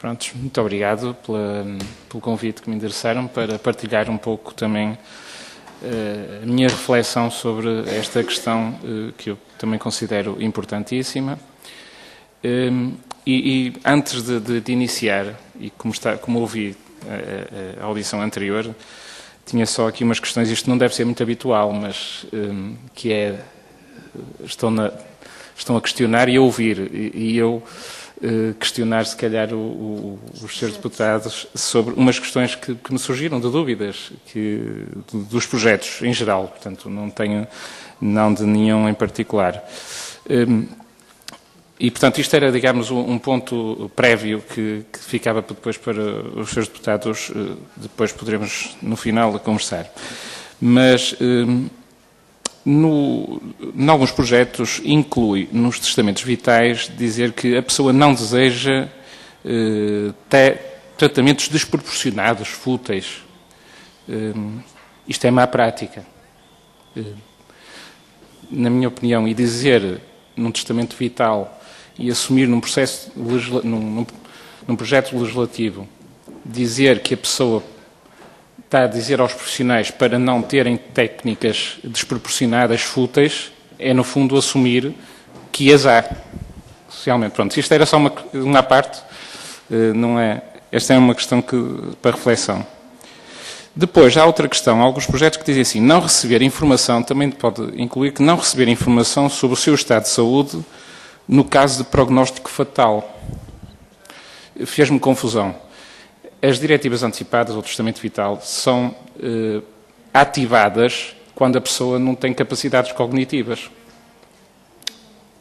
Pronto, muito obrigado pelo convite que me endereçaram para partilhar um pouco também a minha reflexão sobre esta questão que eu também considero importantíssima. E antes de iniciar, e como ouvi a audição anterior, tinha só aqui umas questões, isto não deve ser muito habitual, mas que é, estão a questionar e a ouvir, e eu questionar se calhar os senhores deputados sobre umas questões que me surgiram de dúvidas dos projetos em geral, portanto não de nenhum em particular. E, portanto, isto era, digamos, um ponto prévio que ficava depois para os senhores deputados, depois poderemos, no final, conversar. Mas, em alguns projetos, inclui nos testamentos vitais dizer que a pessoa não deseja tratamentos desproporcionados, fúteis. Isto é má prática. Na minha opinião, e dizer num testamento vital e assumir num projeto legislativo, dizer que a pessoa está a dizer aos profissionais para não terem técnicas desproporcionadas, fúteis, é no fundo assumir que as há socialmente. Pronto, isto era só uma parte, não é? Esta é uma questão para reflexão. Depois, há outra questão, há alguns projetos que dizem assim, não receber informação, também pode incluir que não receber informação sobre o seu estado de saúde no caso de prognóstico fatal. Fez-me confusão. As diretivas antecipadas ou testamento vital são ativadas quando a pessoa não tem capacidades cognitivas.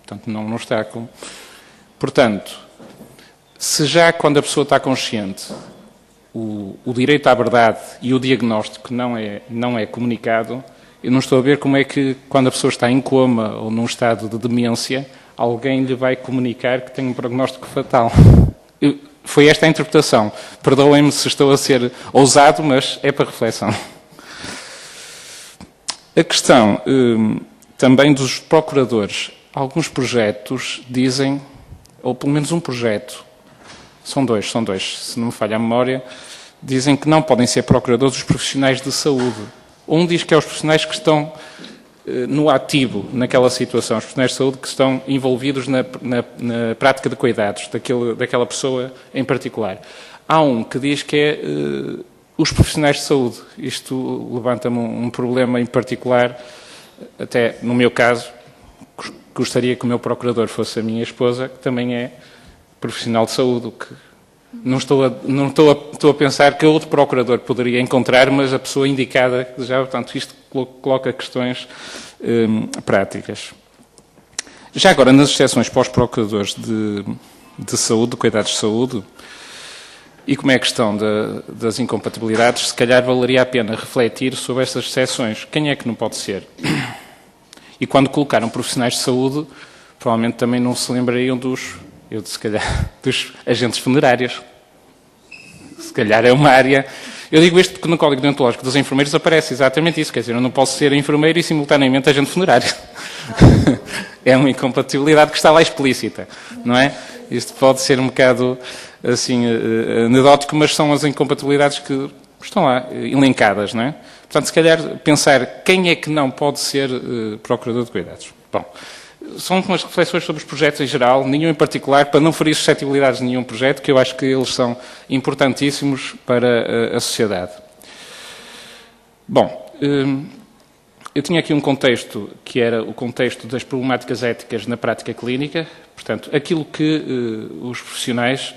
Portanto, não está com... Portanto, se já quando a pessoa está consciente o direito à verdade e o diagnóstico não é comunicado, eu não estou a ver como é que, quando a pessoa está em coma ou num estado de demência, alguém lhe vai comunicar que tem um prognóstico fatal. Foi esta a interpretação. Perdoem-me se estou a ser ousado, mas é para reflexão. A questão também dos procuradores. Alguns projetos dizem, ou pelo menos um projeto, são dois, se não me falha a memória, dizem que não podem ser procuradores os profissionais de saúde. Um diz que é os profissionais que estão no ativo, naquela situação, os profissionais de saúde que estão envolvidos na prática de cuidados daquela pessoa em particular. Há um que diz que é os profissionais de saúde. Isto levanta-me um problema em particular, até no meu caso, gostaria que o meu procurador fosse a minha esposa, que também é profissional de saúde, o que não estou a pensar que outro procurador poderia encontrar, mas a pessoa indicada já, portanto, isto coloca questões práticas. Já agora, nas exceções para os procuradores de saúde, de cuidados de saúde, e como é a questão das incompatibilidades, se calhar valeria a pena refletir sobre estas exceções. Quem é que não pode ser? E quando colocaram profissionais de saúde, provavelmente também não se lembrariam dos agentes funerários. Se calhar é uma área... Eu digo isto porque no Código Deontológico dos Enfermeiros aparece exatamente isso. Quer dizer, eu não posso ser enfermeiro e simultaneamente agente funerário. É uma incompatibilidade que está lá explícita, não é? Isto pode ser um bocado, assim, anedótico, mas são as incompatibilidades que estão lá elencadas, não é? Portanto, se calhar pensar quem é que não pode ser procurador de cuidados. Bom... São umas reflexões sobre os projetos em geral, nenhum em particular, para não ferir suscetibilidades de nenhum projeto, que eu acho que eles são importantíssimos para a sociedade. Bom, eu tinha aqui um contexto, que era o contexto das problemáticas éticas na prática clínica, portanto, aquilo que os profissionais,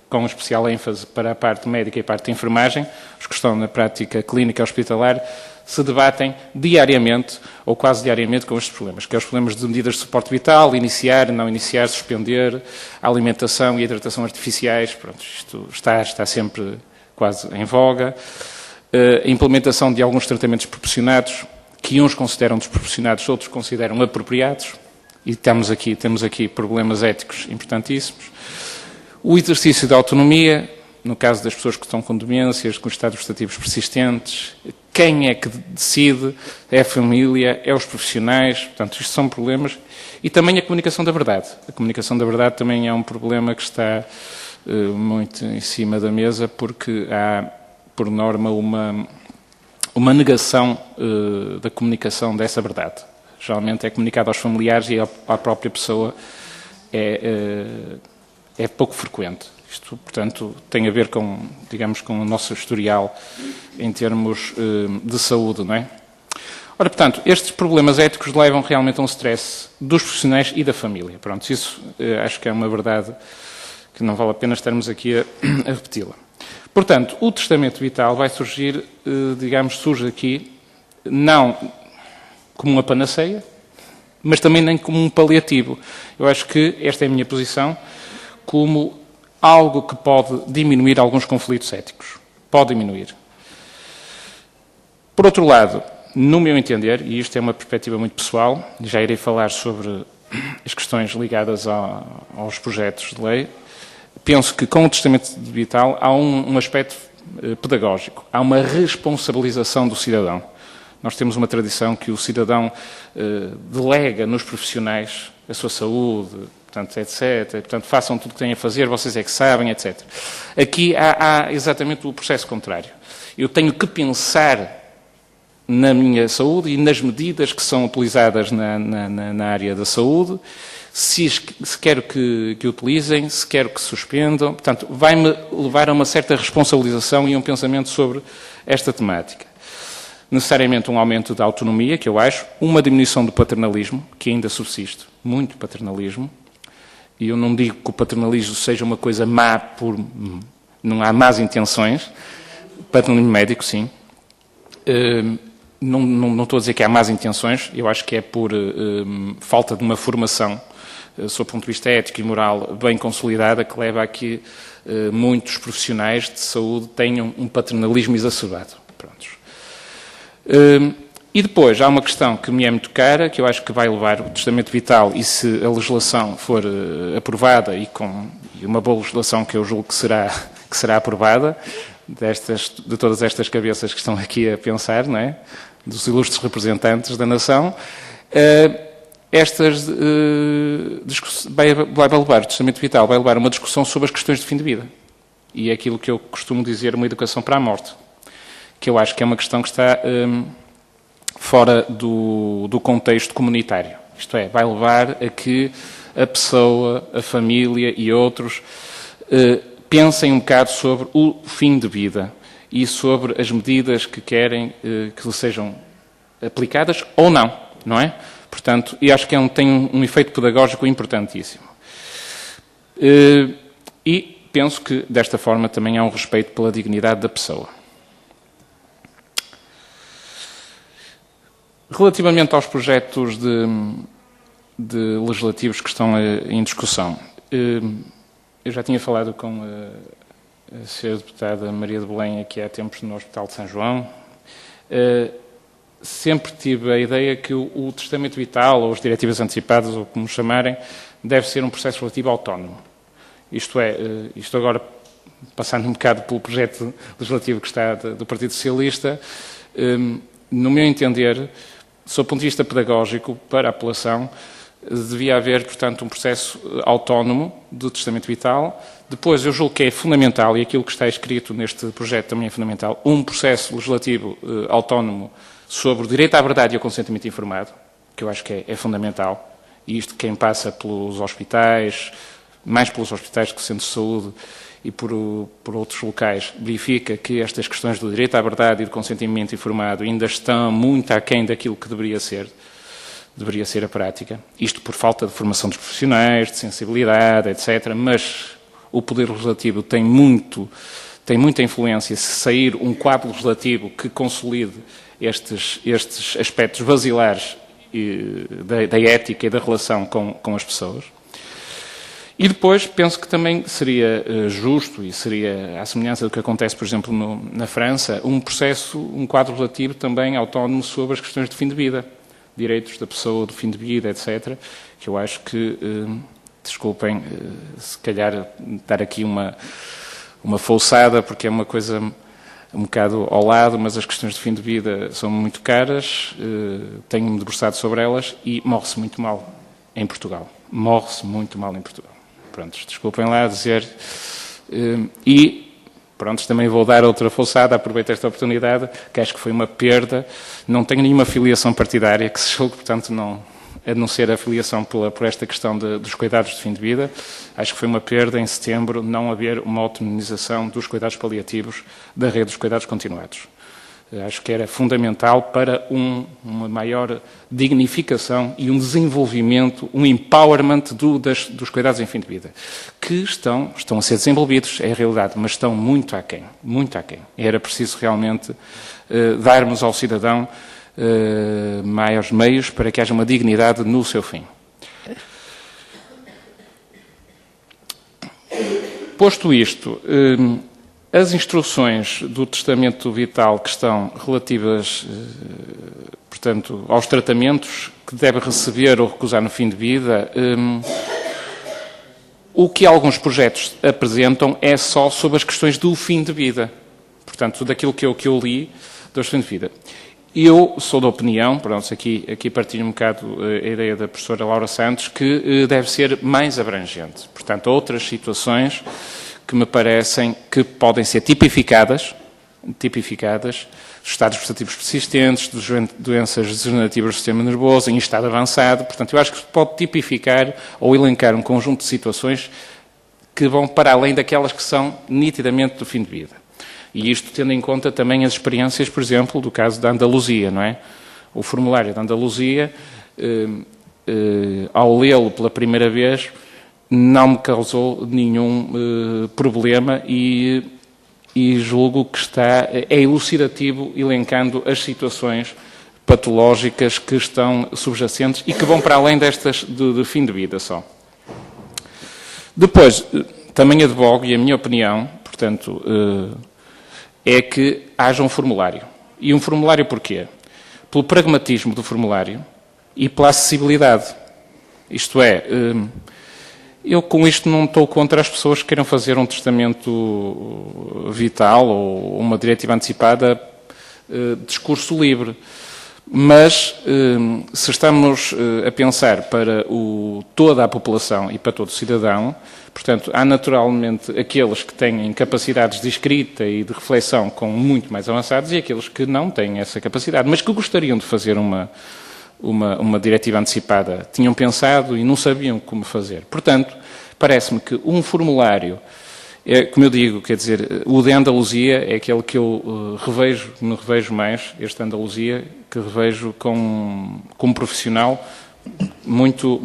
com especial ênfase para a parte médica e a parte de enfermagem, os que estão na prática clínica hospitalar, se debatem diariamente ou quase diariamente com estes problemas, que é os problemas de medidas de suporte vital, iniciar, não iniciar, suspender, a alimentação e a hidratação artificiais, pronto, isto está sempre quase em voga, a implementação de alguns tratamentos proporcionados, que uns consideram desproporcionados, outros consideram apropriados, e temos aqui problemas éticos importantíssimos, o exercício da autonomia, no caso das pessoas que estão com demências, com estados vegetativos persistentes, quem é que decide? É a família, é os profissionais, portanto, isto são problemas. E também a comunicação da verdade. A comunicação da verdade também é um problema que está muito em cima da mesa, porque há, por norma, uma negação da comunicação dessa verdade. Geralmente é comunicado aos familiares e à própria pessoa é pouco frequente. Isto, portanto, tem a ver com, digamos, com o nosso historial em termos de saúde, não é? Ora, portanto, estes problemas éticos levam realmente a um stress dos profissionais e da família. Pronto, isso acho que é uma verdade que não vale a pena estarmos aqui a repeti-la. Portanto, o testamento vital vai surgir, digamos, surge aqui, não como uma panaceia, mas também nem como um paliativo. Eu acho que esta é a minha posição, como algo que pode diminuir alguns conflitos éticos. Pode diminuir. Por outro lado, no meu entender, e isto é uma perspectiva muito pessoal, já irei falar sobre as questões ligadas aos projetos de lei, penso que com o testamento vital há um aspecto pedagógico, há uma responsabilização do cidadão. Nós temos uma tradição que o cidadão delega nos profissionais a sua saúde, portanto, etc. Portanto, façam tudo o que têm a fazer, vocês é que sabem, etc. Aqui há exatamente o processo contrário. Eu tenho que pensar na minha saúde e nas medidas que são utilizadas na área da saúde, se quero que utilizem, se quero que suspendam. Portanto, vai-me levar a uma certa responsabilização e um pensamento sobre esta temática. Necessariamente um aumento da autonomia, que eu acho, uma diminuição do paternalismo, que ainda subsiste, muito paternalismo, e eu não digo que o paternalismo seja uma coisa má, não há más intenções, paternalismo médico, sim. Não estou a dizer que há más intenções, eu acho que é por falta de uma formação, sob o ponto de vista ético e moral, bem consolidada, que leva a que muitos profissionais de saúde tenham um paternalismo exacerbado. Prontos. E depois há uma questão que me é muito cara, que eu acho que vai levar o testamento vital, e se a legislação for aprovada, e uma boa legislação que eu julgo que será aprovada, de todas estas cabeças que estão aqui a pensar, não é? Dos ilustres representantes da nação, vai levar o testamento vital, vai levar uma discussão sobre as questões de fim de vida. E é aquilo que eu costumo dizer, uma educação para a morte, que eu acho que é uma questão que está fora do contexto comunitário. Isto é, vai levar a que a pessoa, a família e outros pensem um bocado sobre o fim de vida e sobre as medidas que querem que lhe sejam aplicadas ou não, não é? Portanto, e acho que tem um efeito pedagógico importantíssimo. E penso que, desta forma, também há um respeito pela dignidade da pessoa. Relativamente aos projetos de legislativos que estão em discussão, eu já tinha falado com a senhora deputada Maria de Belém aqui há tempos no Hospital de São João. Sempre tive a ideia que o testamento vital, ou as diretivas antecipadas, ou como chamarem, deve ser um processo relativo autónomo. Isto é, isto agora, passando um bocado pelo projeto legislativo que está do Partido Socialista, no meu entender, sob o ponto de vista pedagógico, para a população, devia haver, portanto, um processo autónomo de testamento vital. Depois, eu julgo que é fundamental, e aquilo que está escrito neste projeto também é fundamental, um processo legislativo autónomo sobre o direito à verdade e ao consentimento informado, que eu acho que é fundamental. E isto, quem passa pelos hospitais, mais pelos hospitais que centros de saúde e por outros locais, verifica que estas questões do direito à verdade e do consentimento informado ainda estão muito aquém daquilo que deveria ser a prática. Isto por falta de formação dos profissionais, de sensibilidade, etc. Mas o Poder Legislativo tem muita influência se sair um quadro legislativo que consolide estes aspectos basilares da ética e da relação com as pessoas. E depois penso que também seria justo, e seria à semelhança do que acontece, por exemplo, na França, um quadro legislativo também autónomo sobre as questões de fim de vida, direitos da pessoa, do fim de vida, etc., que eu acho que, desculpem, se calhar dar aqui uma falsada, porque é uma coisa um bocado ao lado, mas as questões de fim de vida são muito caras, tenho-me debruçado sobre elas e morre-se muito mal em Portugal. Morre-se muito mal em Portugal. Pronto, desculpem lá dizer E, pronto, também vou dar outra forçada, aproveito esta oportunidade, que acho que foi uma perda. Não tenho nenhuma filiação partidária que se julgue, portanto, a não ser a filiação por esta questão dos cuidados de fim de vida. Acho que foi uma perda, em setembro, não haver uma autonomização dos cuidados paliativos da rede dos cuidados continuados. Acho que era fundamental para uma maior dignificação e um desenvolvimento, um empowerment dos cuidados em fim de vida, que estão a ser desenvolvidos, é a realidade, mas estão muito aquém, muito aquém. Era preciso realmente darmos ao cidadão maiores meios para que haja uma dignidade no seu fim. Posto isto, as instruções do testamento vital que estão relativas, portanto, aos tratamentos que deve receber ou recusar no fim de vida, o que alguns projetos apresentam é só sobre as questões do fim de vida. Portanto, daquilo que eu li, do fim de vida. Eu sou da opinião, pronto, aqui partilho um bocado a ideia da professora Laura Santos, que deve ser mais abrangente. Portanto, outras situações que me parecem que podem ser tipificadas, estados vegetativos persistentes, doenças degenerativas do sistema nervoso, em estado avançado. Portanto, eu acho que se pode tipificar ou elencar um conjunto de situações que vão para além daquelas que são nitidamente do fim de vida. E isto tendo em conta também as experiências, por exemplo, do caso da Andaluzia, não é? O formulário da Andaluzia, ao lê-lo pela primeira vez, não me causou nenhum problema e julgo que é elucidativo, elencando as situações patológicas que estão subjacentes e que vão para além destas de fim de vida só. Depois, também advogo, e a minha opinião, portanto, é que haja um formulário. E um formulário porquê? Pelo pragmatismo do formulário e pela acessibilidade. Isto é, eu com isto não estou contra as pessoas que queiram fazer um testamento vital ou uma diretiva antecipada de discurso livre. Mas, se estamos a pensar para toda a população e para todo o cidadão, portanto, há naturalmente aqueles que têm capacidades de escrita e de reflexão com muito mais avançados e aqueles que não têm essa capacidade, mas que gostariam de fazer uma diretiva antecipada, tinham pensado e não sabiam como fazer. Portanto, parece-me que um formulário, como eu digo, quer dizer, o de Andaluzia é aquele que eu me revejo mais, este Andaluzia, que revejo como profissional, muito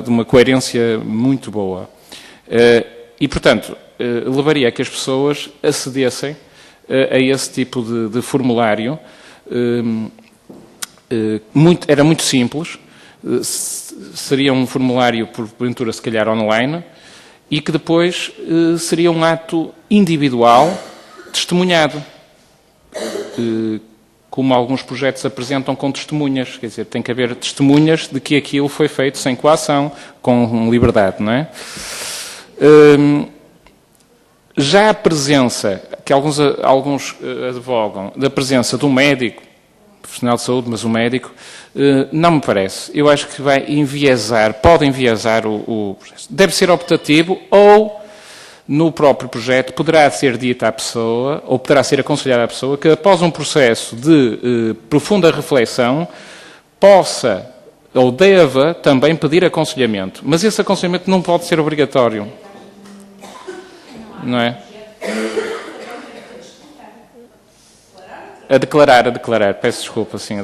de uma coerência muito boa. E, portanto, levaria a que as pessoas acedessem a esse tipo de formulário. Era muito simples, seria um formulário, porventura, se calhar online, e que depois seria um ato individual, testemunhado, como alguns projetos apresentam com testemunhas, quer dizer, tem que haver testemunhas de que aquilo foi feito sem coação, com liberdade, não é? Já a presença, que alguns advogam, da presença de um médico, profissional de saúde, mas o médico, não me parece. Eu acho que pode enviesar o processo. Deve ser optativo ou, no próprio projeto, poderá ser dita à pessoa, ou poderá ser aconselhada à pessoa, que após um processo de profunda reflexão, possa ou deva também pedir aconselhamento. Mas esse aconselhamento não pode ser obrigatório. Não é? A declarar, peço desculpa, sim, a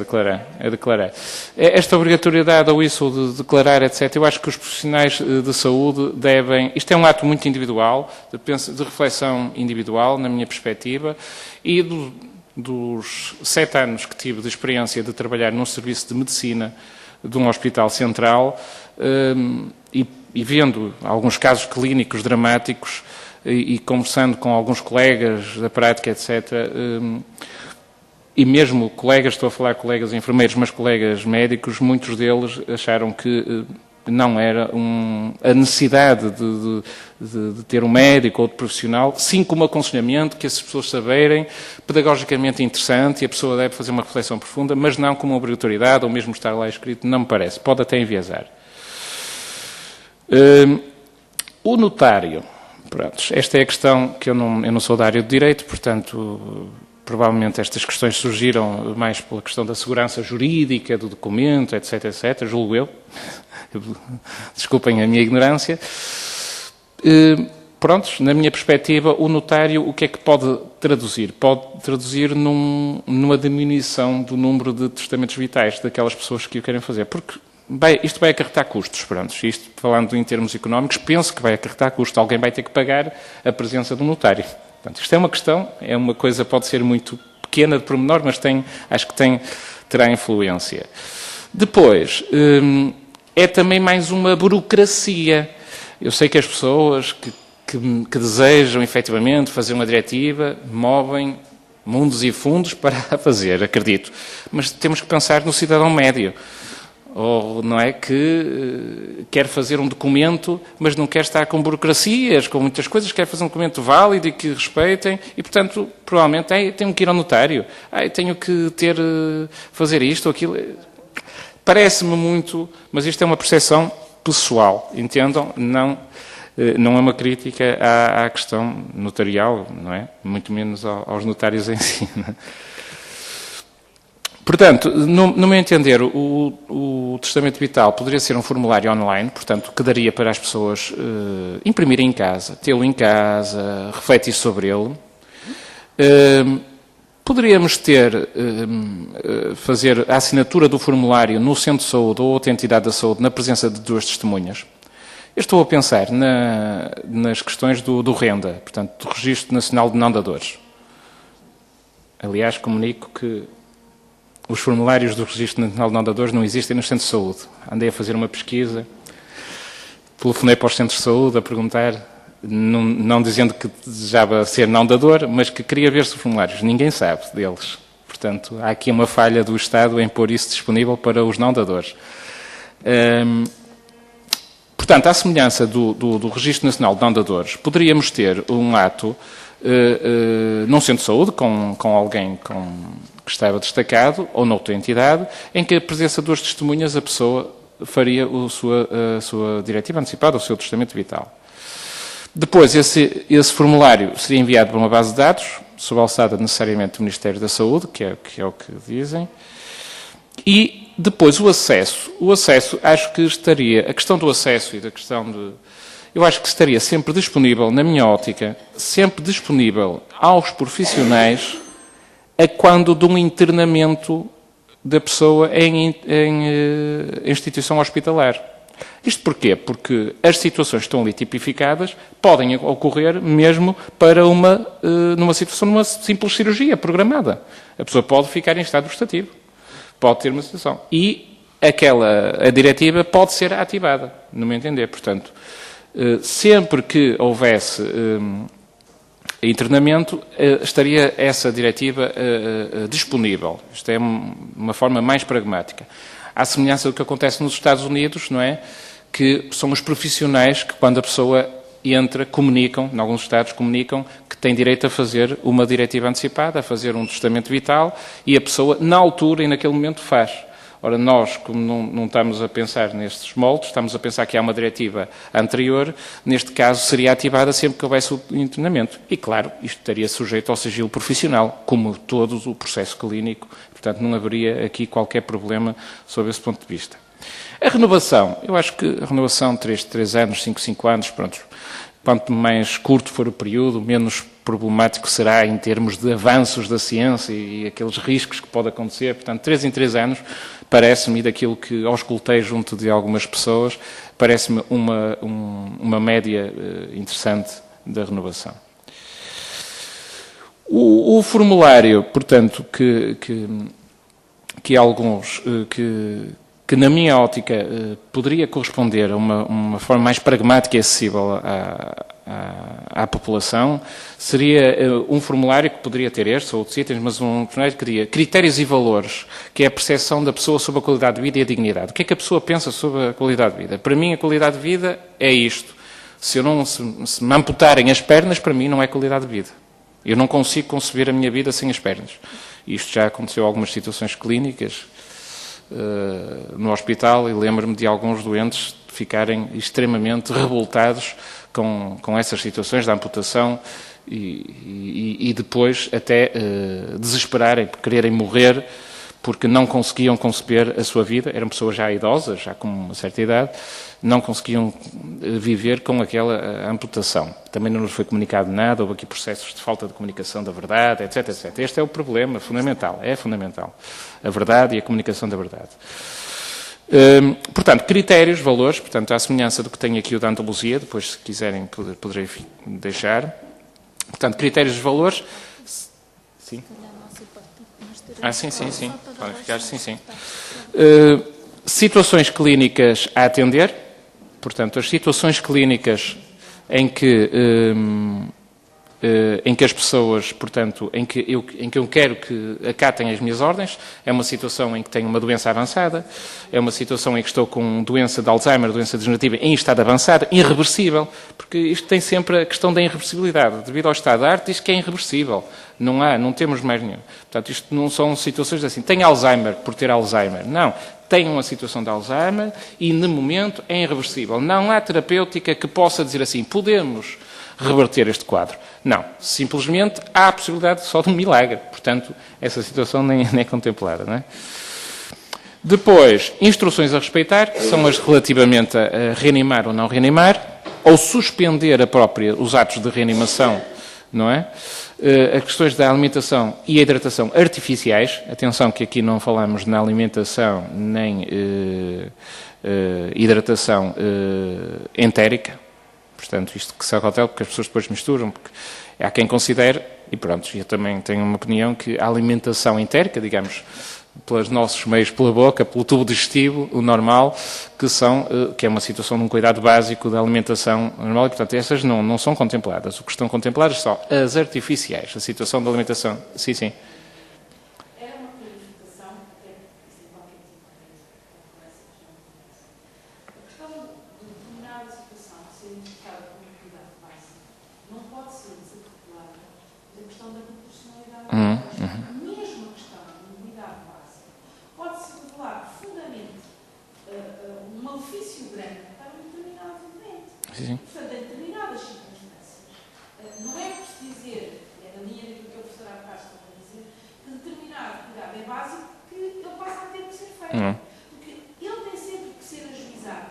declarar. Esta obrigatoriedade ou isso de declarar, etc., eu acho que os profissionais de saúde devem... Isto é um ato muito individual, de reflexão individual, na minha perspectiva, e dos 7 anos que tive de experiência de trabalhar num serviço de medicina de um hospital central, e vendo alguns casos clínicos dramáticos, e conversando com alguns colegas da prática, etc., e mesmo colegas, estou a falar colegas enfermeiros, mas colegas médicos, muitos deles acharam que não era a necessidade de ter um médico ou de profissional, sim como aconselhamento, que as pessoas saberem, pedagogicamente interessante, e a pessoa deve fazer uma reflexão profunda, mas não como obrigatoriedade, ou mesmo estar lá escrito, não me parece. Pode até enviesar. O notário, Pronto, esta é a questão que eu não sou da área de Direito, portanto, provavelmente estas questões surgiram mais pela questão da segurança jurídica, do documento, etc, etc, julgo eu. Desculpem a minha ignorância. Pronto, na minha perspectiva, o notário o que é que pode traduzir? Pode traduzir numa diminuição do número de testamentos vitais daquelas pessoas que o querem fazer, porque isto vai acarretar custos, pronto. Isto, falando em termos económicos, penso que vai acarretar custos. Alguém vai ter que pagar a presença do notário. Portanto, isto é uma questão, é uma coisa pode ser muito pequena de pormenor, mas acho que terá influência. Depois, é também mais uma burocracia. Eu sei que as pessoas que desejam efetivamente fazer uma diretiva movem mundos e fundos para a fazer, acredito. Mas temos que pensar no cidadão médio. Ou não é que quer fazer um documento, mas não quer estar com burocracias, com muitas coisas, quer fazer um documento válido e que respeitem, e portanto, provavelmente, tenho que ir ao notário, tenho que fazer isto ou aquilo. Parece-me muito, mas isto é uma percepção pessoal, entendam? Não é uma crítica à questão notarial, não é? Muito menos aos notários em si. Não é? Portanto, no meu entender, o testamento vital poderia ser um formulário online, portanto, que daria para as pessoas imprimirem em casa, tê-lo em casa, refletir sobre ele. Poderíamos fazer a assinatura do formulário no centro de saúde ou outra entidade da saúde na presença de 2 testemunhas. Eu estou a pensar nas questões do renda, portanto, do Registro Nacional de Não-Dadores. Aliás, comunico que os formulários do Registro Nacional de Não-Dadores não existem nos centros de saúde. Andei a fazer uma pesquisa, telefonei para os centros de saúde a perguntar, não dizendo que desejava ser não-dador, mas que queria ver-se os formulários. Ninguém sabe deles. Portanto, há aqui uma falha do Estado em pôr isso disponível para os não-dadores. Portanto, à semelhança do Registro Nacional de Não-Dadores, poderíamos ter um ato num centro de saúde, com alguém que estava destacado, ou noutra entidade, em que a presença de 2 testemunhas a pessoa faria a sua diretiva antecipada, o seu testamento vital. Depois, esse formulário seria enviado para uma base de dados, sob a alçada necessariamente do Ministério da Saúde, que é o que dizem, e depois o acesso, acho que estaria, a questão do acesso e da questão eu acho que estaria sempre disponível, na minha ótica, sempre disponível aos profissionais a quando de um internamento da pessoa em instituição hospitalar. Isto porquê? Porque as situações que estão ali tipificadas podem ocorrer mesmo para numa situação, numa simples cirurgia programada. A pessoa pode ficar em estado vegetativo, pode ter uma situação. E a diretiva pode ser ativada, no meu entender. Portanto, sempre que houvesse internamento, estaria essa diretiva disponível. Isto é uma forma mais pragmática. À semelhança do que acontece nos Estados Unidos, não é? Que são os profissionais que, quando a pessoa entra, comunicam, em alguns estados comunicam, que tem direito a fazer uma diretiva antecipada, a fazer um testamento vital, e a pessoa, na altura e naquele momento, faz. Ora, nós, como não estamos a pensar nestes moldes, estamos a pensar que há uma diretiva anterior, neste caso seria ativada sempre que houvesse o internamento. E, claro, isto estaria sujeito ao sigilo profissional, como todo o processo clínico, portanto não haveria aqui qualquer problema sob esse ponto de vista. A renovação, eu acho que a renovação de 3 anos, 5 anos, pronto, quanto mais curto for o período, menos problemático será em termos de avanços da ciência e aqueles riscos que pode acontecer. Portanto, 3 em 3 anos, parece-me, daquilo que auscultei junto de algumas pessoas, parece-me uma média interessante da renovação. O formulário, portanto, que alguns... que na minha ótica poderia corresponder a uma forma mais pragmática e acessível à população, seria um formulário que poderia ter estes ou outros itens, mas um formulário que diria critérios e valores, que é a percepção da pessoa sobre a qualidade de vida e a dignidade. O que é que a pessoa pensa sobre a qualidade de vida? Para mim, a qualidade de vida é isto. Se me amputarem as pernas, para mim não é qualidade de vida. Eu não consigo conceber a minha vida sem as pernas. Isto já aconteceu em algumas situações clínicas, no hospital, e lembro-me de alguns doentes ficarem extremamente revoltados com essas situações da amputação e depois até desesperarem, quererem morrer, porque não conseguiam conceber a sua vida, eram pessoas já idosas, já com uma certa idade, não conseguiam viver com aquela amputação. Também não nos foi comunicado nada, houve aqui processos de falta de comunicação da verdade, etc, etc. Este é o problema fundamental, é fundamental. A verdade e a comunicação da verdade. Portanto, critérios, valores, portanto, à semelhança do que tem aqui o da Andaluzia, depois, se quiserem, poderei deixar. Portanto, critérios, valores... Sim. Sim. Podem ficar, sim. Situações clínicas a atender. Portanto, as situações clínicas em que as pessoas, portanto, em que eu quero que acatem as minhas ordens, é uma situação em que tenho uma doença avançada, é uma situação em que estou com doença de Alzheimer, doença degenerativa em estado avançado, irreversível, porque isto tem sempre a questão da irreversibilidade. Devido ao estado da arte, diz que é irreversível. Não temos mais nenhum. Portanto, isto não são situações assim, tenho Alzheimer por ter Alzheimer. Não. Tenho uma situação de Alzheimer e, no momento, é irreversível. Não há terapêutica que possa dizer assim, podemos reverter este quadro. Não. Simplesmente há a possibilidade só de um milagre. Portanto, essa situação nem é contemplada. Não é? Depois, instruções a respeitar, que são as relativamente a reanimar ou não reanimar, ou suspender os atos de reanimação, não é? As questões da alimentação e a hidratação artificiais. Atenção que aqui não falamos na alimentação nem hidratação entérica. Portanto, isto que se cautela, porque as pessoas depois misturam, porque há quem considere, e pronto, eu também tenho uma opinião, que a alimentação entérica, digamos, pelos nossos meios, pela boca, pelo tubo digestivo, o normal, que é uma situação de um cuidado básico da alimentação normal, e, portanto, essas não são contempladas. O que estão contempladas são as artificiais, a situação da alimentação. Sim. Era uma clarificação, até sem qualquer tipo de a questão de determinada situação ser indicada como cuidado básico não pode ser desarticulada da questão da proporcionalidade. Mesmo a questão do cuidado básico pode-se revelar profundamente um malefício grande para um determinado doente. Sim. Portanto, em determinadas circunstâncias, não é preciso dizer, é na linha daquilo que a professora há bocado estava a dizer, que determinado cuidado é básico que ele passa a ter que ser feito. Porque ele tem sempre que ser ajuizado,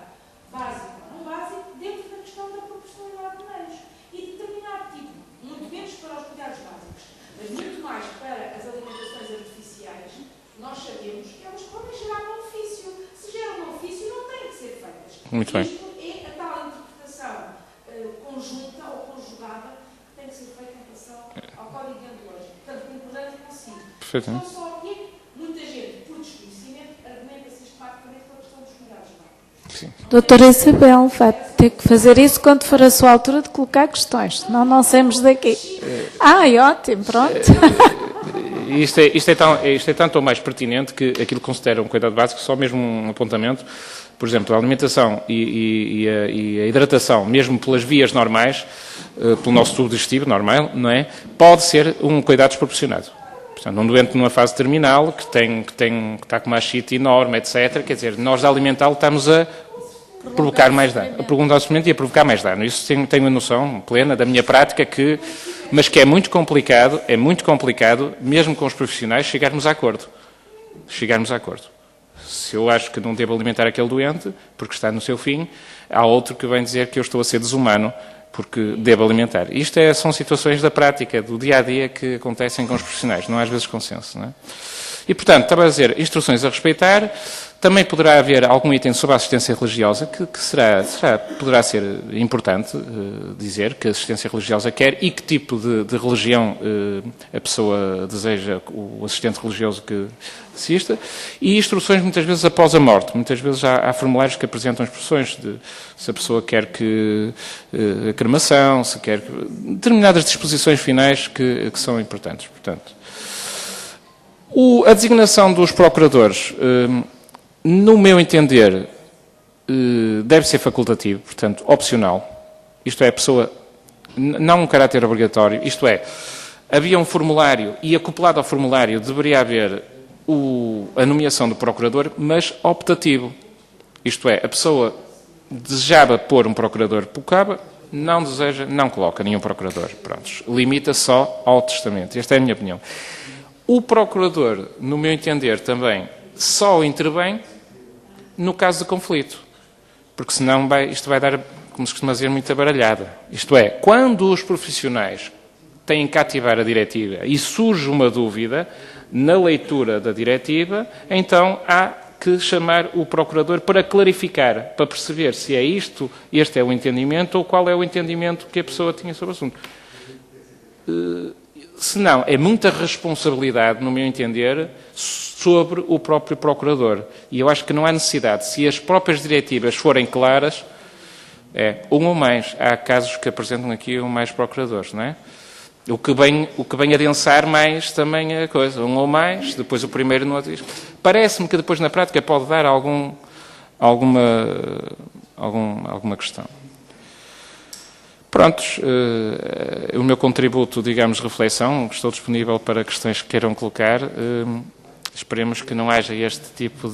básico ou não básico, dentro da questão da proporcionalidade de meios. E determinado tipo, muito menos para os cuidados básicos, mas muito mais para as alimentações artificiais, nós sabemos que elas podem gerar malefício. Se geram malefício, não têm que ser feitas. Muito bem. Isto é a tal interpretação conjunta ou conjugada que tem que ser feita em relação ao código deontológico. Portanto, concordante consigo. Perfeitamente. Não só aqui, muita gente, por desconhecimento, argumenta sistematicamente pela questão dos cuidados básicos. Sim. Doutora Isabel, vai ter que fazer isso quando for a sua altura de colocar questões, senão não saímos daqui. Ótimo, pronto. Isto é tanto ou mais pertinente que aquilo que considera um cuidado básico, só mesmo um apontamento. Por exemplo, a alimentação e a hidratação, mesmo pelas vias normais, pelo nosso tubo digestivo normal, não é? Pode ser um cuidado desproporcionado. Portanto, um doente numa fase terminal, que está com uma ascite enorme, etc., quer dizer, nós a alimentá-lo estamos a provocar mais dano. A prolongar o sofrimento e a provocar mais dano. Isso tenho a noção plena da minha prática, mas que é muito complicado, mesmo com os profissionais, chegarmos a acordo. Se eu acho que não devo alimentar aquele doente, porque está no seu fim, há outro que vem dizer que eu estou a ser desumano, porque devo alimentar. Isto são situações da prática, do dia-a-dia, que acontecem com os profissionais, não há às vezes consenso, não é? E, portanto, estava a dizer, instruções a respeitar. Também poderá haver algum item sobre a assistência religiosa, que poderá ser importante dizer que a assistência religiosa quer e que tipo de religião a pessoa deseja, o assistente religioso que assista, e instruções muitas vezes após a morte. Muitas vezes há formulários que apresentam instruções de se a pessoa quer que a cremação, se quer determinadas disposições finais que são importantes. Portanto, a designação dos procuradores, no meu entender, deve ser facultativo, portanto, opcional. Isto é, a pessoa, não um caráter obrigatório, isto é, havia um formulário e acoplado ao formulário deveria haver a nomeação do procurador, mas optativo. Isto é, a pessoa desejava pôr um procurador, colocava, não deseja, não coloca nenhum procurador. Prontos, limita só ao testamento. Esta é a minha opinião. O procurador, no meu entender também, só intervém no caso de conflito. Porque senão isto vai dar, como se costuma dizer, muita baralhada. Isto é, quando os profissionais têm que ativar a diretiva e surge uma dúvida na leitura da diretiva, então há que chamar o procurador para clarificar, para perceber se é isto, este é o entendimento, ou qual é o entendimento que a pessoa tinha sobre o assunto. Senão, é muita responsabilidade, no meu entender, sobre o próprio procurador. E eu acho que não há necessidade. Se as próprias diretivas forem claras, um ou mais. Há casos que apresentam aqui um ou mais procuradores, não é? O que vem adensar mais também a coisa. Um ou mais, depois o primeiro no outro. Parece-me que depois na prática pode dar alguma questão. Prontos, o meu contributo, digamos, de reflexão, estou disponível para questões que queiram colocar. Esperemos que não haja este tipo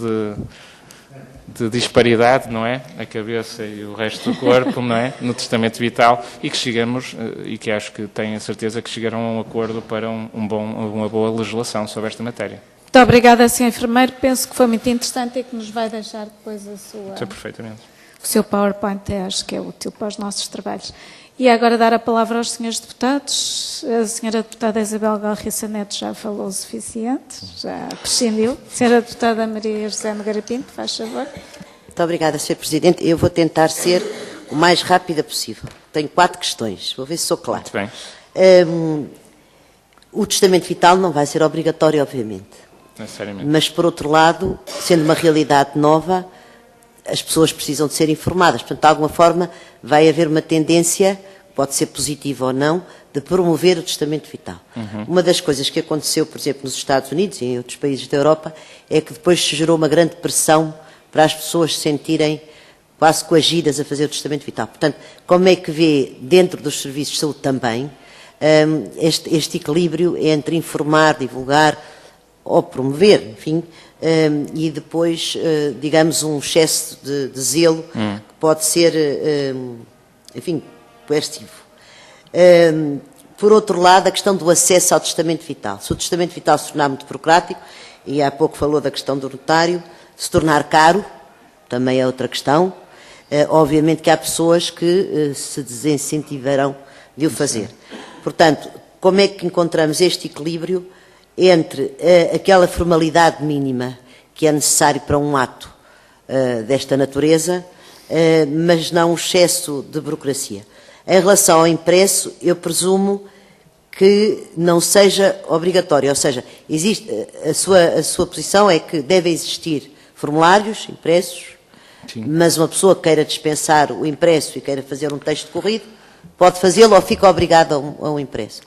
de disparidade, não é? A cabeça e o resto do corpo, não é? No testamento vital, e que chegamos, e que acho que tenho a certeza que chegarão a um acordo para uma boa legislação sobre esta matéria. Muito obrigada, Sr. Enfermeiro. Penso que foi muito interessante e que nos vai deixar depois Perfeitamente. o seu PowerPoint, acho que é útil para os nossos trabalhos. E agora dar a palavra aos senhores deputados. A senhora deputada Isabel Galriça Neto já falou o suficiente, já prescindiu. A senhora deputada Maria José Nogueira Pinto, faz favor. Muito obrigada, Sr. Presidente. Eu vou tentar ser o mais rápida possível. Tenho 4 questões, vou ver se sou claro. Muito bem. O testamento vital não vai ser obrigatório, obviamente. Necessariamente. Mas, por outro lado, sendo uma realidade nova, as pessoas precisam de ser informadas. Portanto, de alguma forma, vai haver uma tendência, pode ser positiva ou não, de promover o testamento vital. Uma das coisas que aconteceu, por exemplo, nos Estados Unidos e em outros países da Europa, é que depois se gerou uma grande pressão para as pessoas se sentirem quase coagidas a fazer o testamento vital. Portanto, como é que vê, dentro dos serviços de saúde também, este equilíbrio entre informar, divulgar ou promover, enfim, e depois, digamos, um excesso de zelo que pode ser, enfim, coercivo. Por outro lado, a questão do acesso ao testamento vital. Se o testamento vital se tornar muito burocrático, e há pouco falou da questão do notário, se tornar caro, também é outra questão. Obviamente que há pessoas que se desincentivarão de o fazer. Portanto, como é que encontramos este equilíbrio entre aquela formalidade mínima que é necessário para um ato desta natureza, mas não um excesso de burocracia? Em relação ao impresso, eu presumo que não seja obrigatório, ou seja, existe, a sua posição é que devem existir formulários impressos, Sim. mas uma pessoa que queira dispensar o impresso e queira fazer um texto corrido, pode fazê-lo ou fica obrigado a um impresso.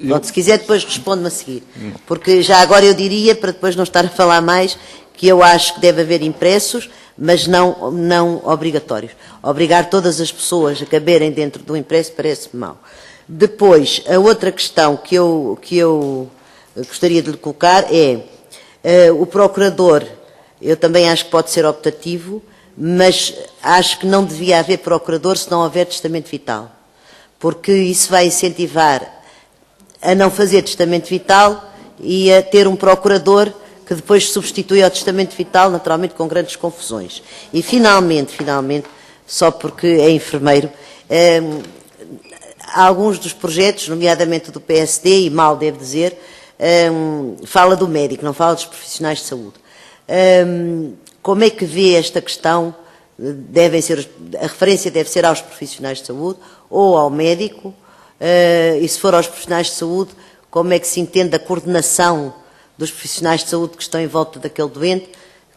Pronto, se quiser depois responde-me a seguir. Porque já agora eu diria, para depois não estar a falar mais, que eu acho que deve haver impressos, mas não obrigatórios. Obrigar todas as pessoas a caberem dentro do impresso parece-me mau. Depois, a outra questão que eu gostaria de lhe colocar é o procurador. Eu também acho que pode ser optativo, mas acho que não devia haver procurador se não houver testamento vital. Porque isso vai incentivar a não fazer testamento vital e a ter um procurador que depois substitui ao testamento vital, naturalmente com grandes confusões. E finalmente, só porque é enfermeiro, alguns dos projetos, nomeadamente do PSD, e mal devo dizer, fala do médico, não fala dos profissionais de saúde. Como é que vê esta questão? A referência deve ser aos profissionais de saúde ou ao médico? E se for aos profissionais de saúde, como é que se entende a coordenação dos profissionais de saúde que estão em volta daquele doente?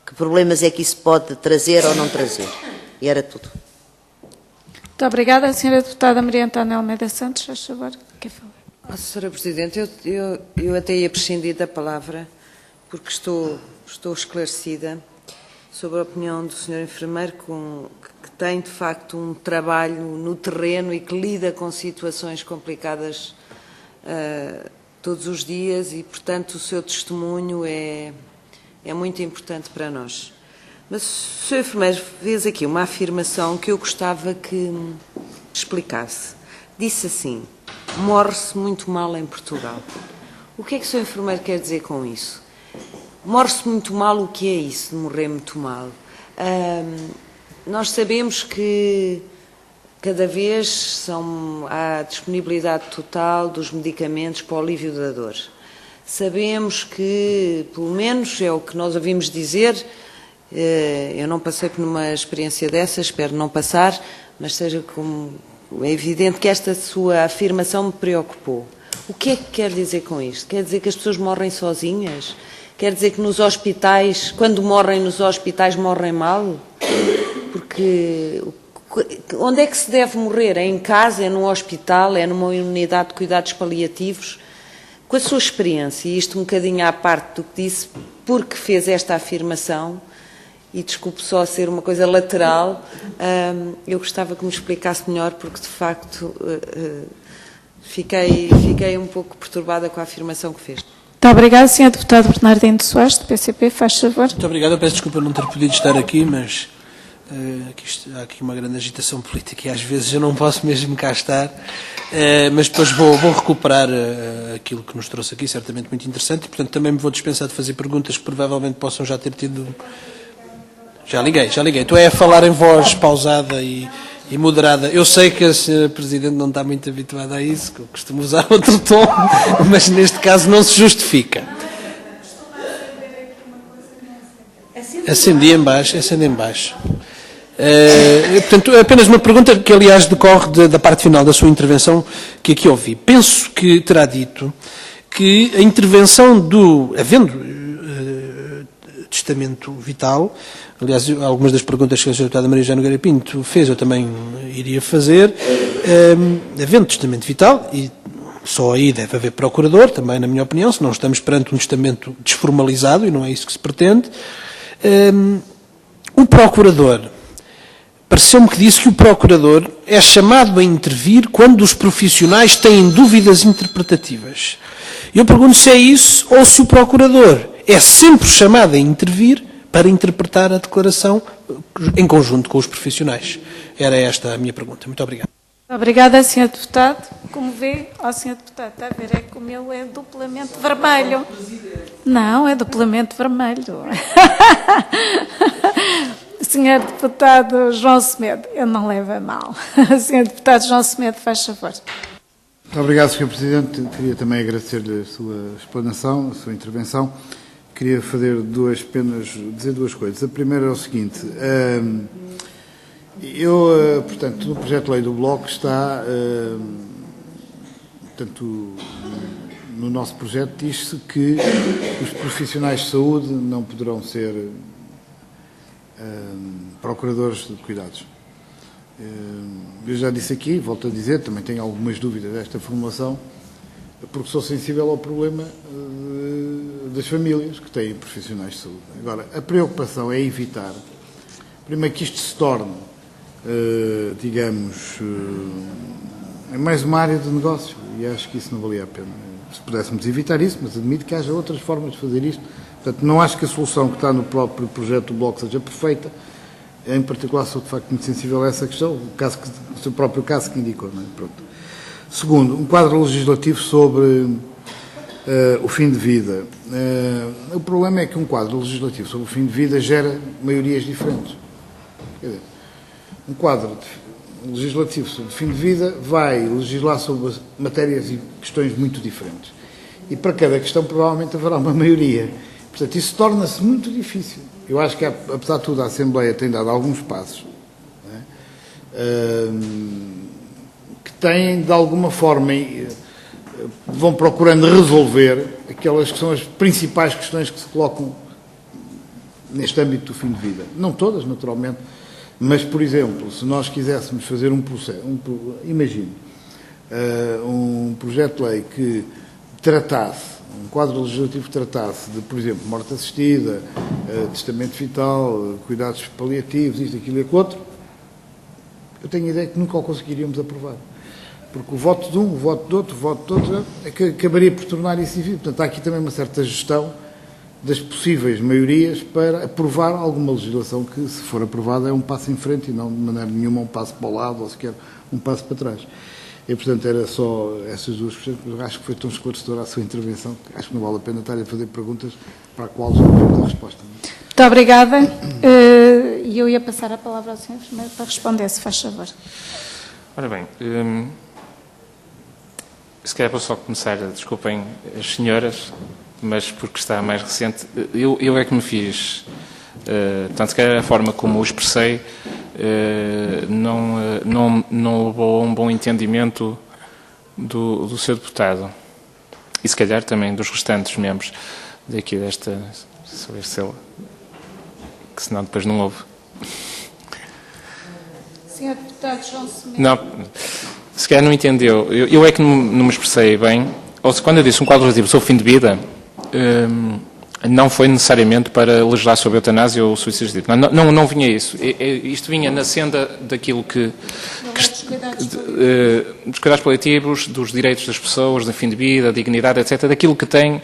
Que problemas é que isso pode trazer ou não trazer? E era tudo. Muito obrigada. A senhora deputada Maria Antónia Almeida Santos, faz favor, quer falar? Sra. Presidente, eu até ia prescindir da palavra, porque estou esclarecida sobre a opinião do Sr. Enfermeiro, que tem, de facto, um trabalho no terreno e que lida com situações complicadas todos os dias e, portanto, o seu testemunho é muito importante para nós. Mas, Sr. Enfermeiro, fez aqui uma afirmação que eu gostava que explicasse. Disse assim, morre-se muito mal em Portugal. O que é que o Sr. Enfermeiro quer dizer com isso? Morre-se muito mal, o que é isso, de morrer muito mal? Nós sabemos que cada vez há disponibilidade total dos medicamentos para o alívio da dor. Sabemos que, pelo menos é o que nós ouvimos dizer, eu não passei por uma experiência dessa, espero não passar, mas seja como... É evidente que esta sua afirmação me preocupou. O que é que quer dizer com isto? Quer dizer que as pessoas morrem sozinhas? Quer dizer que nos hospitais, quando morrem nos hospitais, morrem mal? Porque onde é que se deve morrer? É em casa, é num hospital, é numa unidade de cuidados paliativos? Com a sua experiência, e isto um bocadinho à parte do que disse, porque fez esta afirmação, e desculpe só ser uma coisa lateral, eu gostava que me explicasse melhor, porque de facto fiquei um pouco perturbada com a afirmação que fez. Muito obrigada, Sr. Deputado Bernardino de Soares, do PCP, faz favor. Muito obrigado, eu peço desculpa não ter podido estar aqui, mas há aqui uma grande agitação política e às vezes eu não posso mesmo cá estar, mas depois vou recuperar aquilo que nos trouxe aqui, certamente muito interessante, e portanto também me vou dispensar de fazer perguntas que provavelmente possam já ter tido... Já liguei. Estou a falar em voz pausada e moderada. Eu sei que a Sra. Presidente não está muito habituada a isso, que eu costumo usar outro tom, mas neste caso não se justifica. Acende em baixo. Portanto, apenas uma pergunta que, aliás, decorre da parte final da sua intervenção, que aqui ouvi. Penso que terá dito que a intervenção havendo testamento vital, aliás, algumas das perguntas que a Sra. Deputada Maria Joana Nogueira Pinto fez, eu também iria fazer, havendo testamento vital, e só aí deve haver procurador, também na minha opinião, se não estamos perante um testamento desformalizado, e não é isso que se pretende. O procurador, pareceu-me que disse que o procurador é chamado a intervir quando os profissionais têm dúvidas interpretativas. Eu pergunto se é isso ou se o procurador é sempre chamado a intervir para interpretar a declaração em conjunto com os profissionais. Era esta a minha pergunta. Muito obrigado. Obrigada, Sr. Deputado. Como vê, Sr. Deputado, está a ver, é que o meu é duplamente vermelho. Não, é duplamente vermelho. Sr. Deputado João Semedo, eu não levo a mal. Sr. Deputado João Semedo, faz favor. Muito obrigado, Sr. Presidente. Queria também agradecer-lhe a sua explanação, a sua intervenção. Queria dizer duas coisas. A primeira é o seguinte, portanto, no projeto de lei do Bloco está, portanto, no nosso projeto diz-se que os profissionais de saúde não poderão ser procuradores de cuidados. Eu já disse aqui, volto a dizer, também tenho algumas dúvidas desta formulação, porque sou sensível ao problema das famílias que têm profissionais de saúde. Agora, a preocupação é evitar, primeiro, que isto se torne, digamos, é mais uma área de negócio, e acho que isso não valia a pena. Se pudéssemos evitar isso, mas admito que haja outras formas de fazer isto. Portanto, não acho que a solução que está no próprio projeto do Bloco seja perfeita. Em particular, sou de facto muito sensível a essa questão, o seu próprio caso que indicou. Não é? Pronto. Segundo, um quadro legislativo sobre o fim de vida. O problema é que um quadro legislativo sobre o fim de vida gera maiorias diferentes. Quer dizer, um quadro legislativo sobre o fim de vida vai legislar sobre matérias e questões muito diferentes. E para cada questão provavelmente haverá uma maioria. Portanto, isso torna-se muito difícil. Eu acho que, apesar de tudo, a Assembleia tem dado alguns passos, não é? Que têm, de alguma forma, vão procurando resolver aquelas que são as principais questões que se colocam neste âmbito do fim de vida. Não todas, naturalmente, mas, por exemplo, se nós quiséssemos fazer um processo, imagine, um projeto de lei que tratasse, um quadro legislativo que tratasse de, por exemplo, morte assistida, testamento vital, cuidados paliativos, isto, aquilo e aquilo outro, eu tenho a ideia que nunca o conseguiríamos aprovar. Porque o voto de um, o voto do outro, é que acabaria por tornar isso difícil. Portanto, há aqui também uma certa gestão das possíveis maiorias para aprovar alguma legislação que, se for aprovada, é um passo em frente e não de maneira nenhuma um passo para o lado ou sequer um passo para trás. E, portanto, era só essas duas questões, mas acho que foi tão esclarecedora a sua intervenção que acho que não vale a pena estar a fazer perguntas para as quais já temos a resposta. Muito obrigada. E eu ia passar a palavra ao Sr. Enfermeiro para responder, se faz favor. Ora bem, se calhar vou só começar, desculpem as senhoras, mas porque está mais recente, eu é que me fiz, portanto, se calhar a forma como o expressei não levou a um bom entendimento do Sr. Deputado e se calhar também dos restantes membros daqui desta, que senão depois não houve. Sr. Deputado João Semedo. Não, se calhar não entendeu. Eu é que não me expressei bem. Ou se quando eu disse um quadro relativo sobre o fim de vida, não foi necessariamente para legislar sobre a eutanásia ou o suicídio. Não vinha isso. Isto vinha na senda daquilo dos cuidados paliativos, dos direitos das pessoas, do fim de vida, dignidade, etc. Daquilo que tem,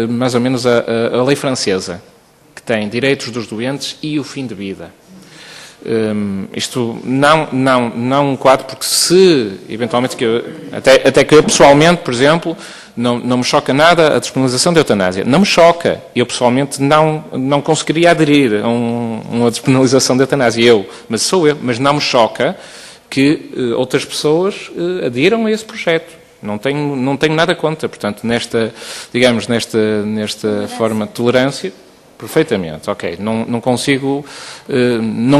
mais ou menos, a lei francesa, que tem direitos dos doentes e o fim de vida. Isto não um quadro, porque se, eventualmente, até que eu pessoalmente, por exemplo, não me choca nada a disponibilização da eutanásia. Não me choca. Eu pessoalmente não conseguiria aderir a uma disponibilização da eutanásia. Mas sou eu. Mas não me choca que outras pessoas adiram a esse projeto. Não tenho nada contra. Portanto, nesta forma de tolerância, perfeitamente, ok. Não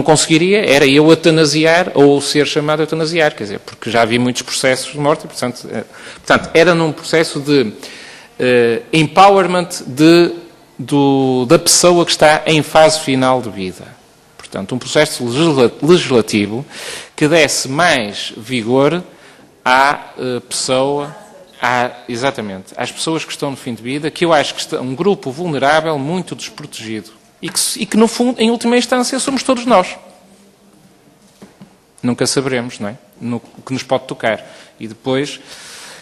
conseguiria, era eu eutanasiar ou ser chamado a eutanasiar, quer dizer, porque já havia muitos processos de morte, e, portanto, era num processo de empowerment da pessoa que está em fase final de vida. Portanto, um processo legislativo que desse mais vigor à pessoa. Exatamente, às pessoas que estão no fim de vida, que eu acho que é um grupo vulnerável, muito desprotegido. E que, no fundo, em última instância, somos todos nós. Nunca saberemos, não é? No que nos pode tocar. E depois,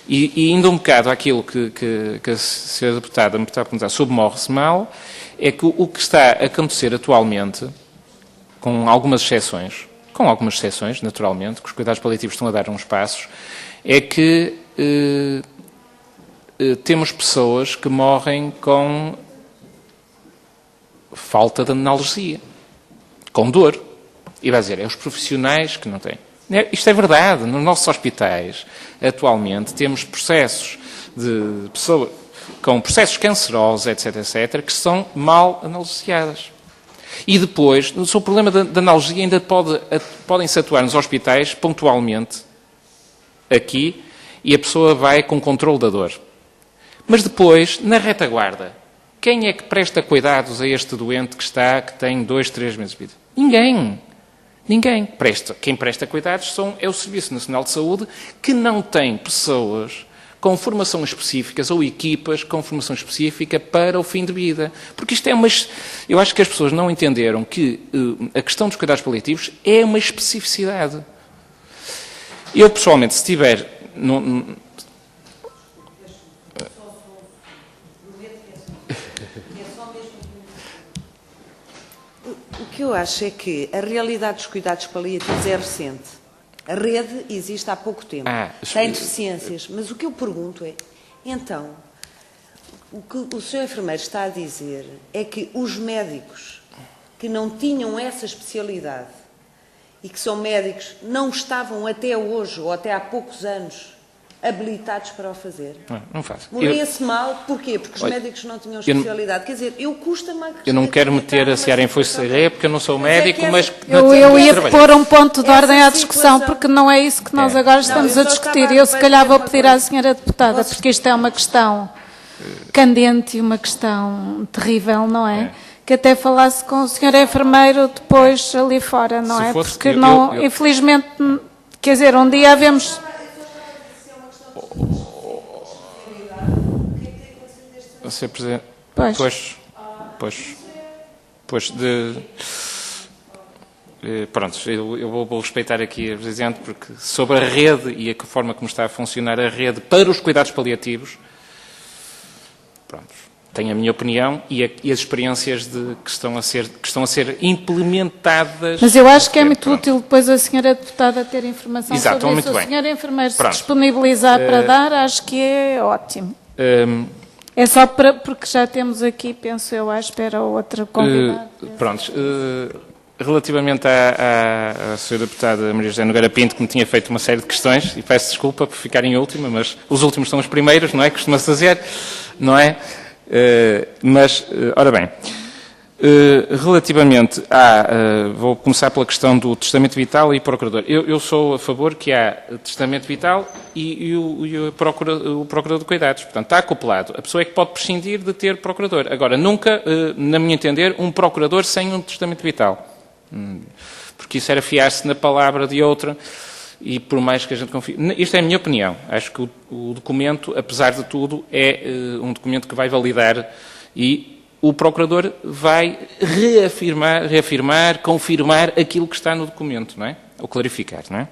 e indo um bocado àquilo que a senhora deputada me está a perguntar sobre morre-se mal, é que o que está a acontecer atualmente, com algumas exceções, naturalmente, que os cuidados paliativos estão a dar uns passos, é que temos pessoas que morrem com falta de analgesia, com dor. E vai dizer, é os profissionais que não têm. Isto é verdade. Nos nossos hospitais, atualmente, temos processos de pessoas com processos cancerosos, etc., que são mal analgesiadas. E depois, o seu problema da analgesia ainda podem-se atuar nos hospitais, pontualmente, aqui, e a pessoa vai com controle da dor. Mas depois, na retaguarda, quem é que presta cuidados a este doente que tem 2, 3 meses de vida? Ninguém. Quem presta cuidados é o Serviço Nacional de Saúde, que não tem pessoas com formação específicas ou equipas com formação específica para o fim de vida. Porque isto eu acho que as pessoas não entenderam que a questão dos cuidados paliativos é uma especificidade. Eu, pessoalmente, se tiver... O que eu acho é que a realidade dos cuidados paliativos é recente. A rede existe há pouco tempo. Tem deficiências. Mas o que eu pergunto é, então, o que o Sr. Enfermeiro está a dizer é que os médicos que não tinham essa especialidade e que são médicos, não estavam até hoje, ou até há poucos anos, habilitados para o fazer. Não faço. Morria-se mal, porquê? Porque os médicos não tinham especialidade. Quer dizer, custa-me... Eu não quero meter a seara em foice-areia, porque eu não sou médico, mas... Eu ia pôr um ponto de ordem à discussão, porque não é isso que nós agora estamos a discutir. Eu, se calhar, vou pedir à senhora deputada, porque isto é uma questão candente e uma questão terrível, não é? Que até falasse com o senhor enfermeiro depois ali fora, não é? Porque infelizmente, quer dizer, um dia havemos... Sr. Presidente, pronto, eu vou respeitar aqui a Presidente, porque sobre a rede e a forma como está a funcionar a rede para os cuidados paliativos, pronto, tenho a minha opinião e as experiências que estão a ser implementadas. Mas eu acho que é muito útil depois a senhora deputada ter informação Exato, sobre muito isso. bem. O senhor enfermeiro se Pronto. disponibilizar para dar, acho que é ótimo. É só porque já temos aqui, penso eu, à espera outra convidada. Pronto. Relativamente à Sra. Deputada Maria José Nogueira Pinto, que me tinha feito uma série de questões, e peço desculpa por ficar em última, mas os últimos são os primeiros, não é? Costuma-se dizer, não é? Ora bem, relativamente vou começar pela questão do testamento vital e procurador. Eu sou a favor que há testamento vital e o procurador de cuidados. Portanto, está acoplado. A pessoa é que pode prescindir de ter procurador. Agora, nunca, na minha entender, um procurador sem um testamento vital. Porque isso era fiar-se na palavra de outra e por mais que a gente confie... Isto é a minha opinião. Acho que o documento, apesar de tudo, é um documento que vai validar e o procurador vai reafirmar, confirmar aquilo que está no documento, não é? Ou clarificar, não é?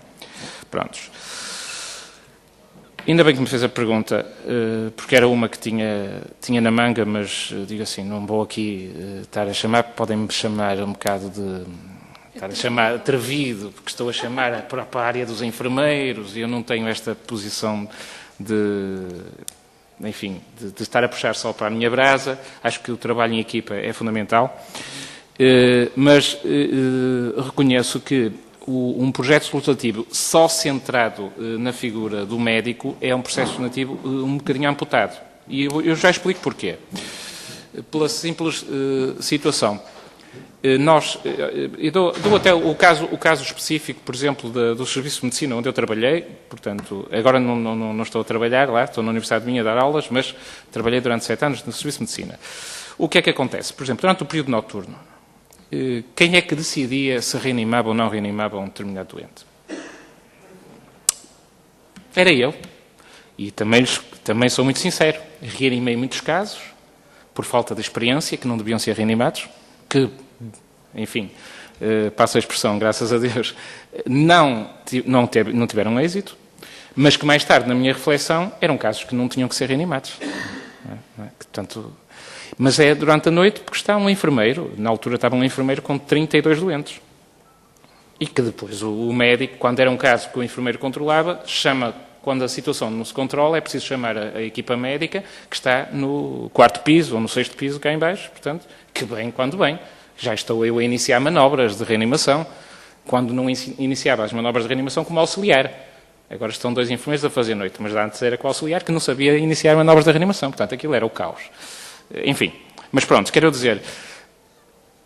Prontos. Ainda bem que me fez a pergunta, porque era uma que tinha na manga, mas digo assim, não vou aqui estar a chamar, podem-me chamar um bocado estar a chamar atrevido, porque estou a chamar para a área dos enfermeiros e eu não tenho esta posição de estar a puxar só para a minha brasa. Acho que o trabalho em equipa é fundamental, mas reconheço que um projeto legislativo só centrado na figura do médico é um processo legislativo um bocadinho amputado. E eu já explico porquê. Pela simples situação. Eu dou até o caso específico, por exemplo, do Serviço de Medicina, onde eu trabalhei, portanto, agora não estou a trabalhar lá, estou na Universidade de Minho a dar aulas, mas trabalhei durante 7 anos no Serviço de Medicina. O que é que acontece? Por exemplo, durante o período noturno, quem é que decidia se reanimava ou não reanimava um determinado doente? Era eu. E também sou muito sincero. Reanimei muitos casos, por falta de experiência, que não deviam ser reanimados, que, enfim, passo a expressão, graças a Deus, não tiveram êxito, mas que mais tarde, na minha reflexão, eram casos que não tinham que ser reanimados. Portanto, mas é durante a noite porque está um enfermeiro, na altura estava um enfermeiro com 32 doentes. E que depois o médico, quando era um caso que o enfermeiro controlava, quando a situação não se controla, é preciso chamar a equipa médica que está no 4º piso ou no 6º piso cá em baixo, portanto, que vem quando vem. Já estou eu a iniciar manobras de reanimação, quando não iniciava as manobras de reanimação como auxiliar. Agora estão 2 enfermeiros a fazer noite, mas antes era com o auxiliar que não sabia iniciar manobras de reanimação, portanto, aquilo era o caos. Enfim, mas pronto, quero dizer,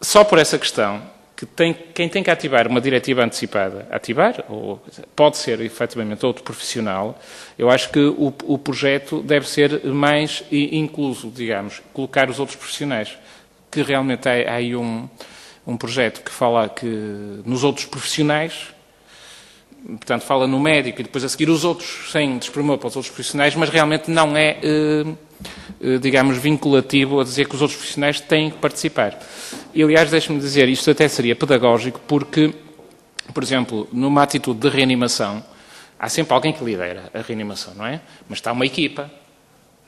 só por essa questão, que quem tem que ativar uma diretiva antecipada, ou pode ser efetivamente outro profissional, eu acho que o projeto deve ser mais incluso, digamos, colocar os outros profissionais, que realmente há aí um projeto que fala que nos outros profissionais, portanto fala no médico e depois a seguir os outros, sem desprimor para os outros profissionais, mas realmente não é, digamos, vinculativo a dizer que os outros profissionais têm que participar. E, aliás, deixe-me dizer, isto até seria pedagógico, porque, por exemplo, numa atitude de reanimação, há sempre alguém que lidera a reanimação, não é? Mas está uma equipa,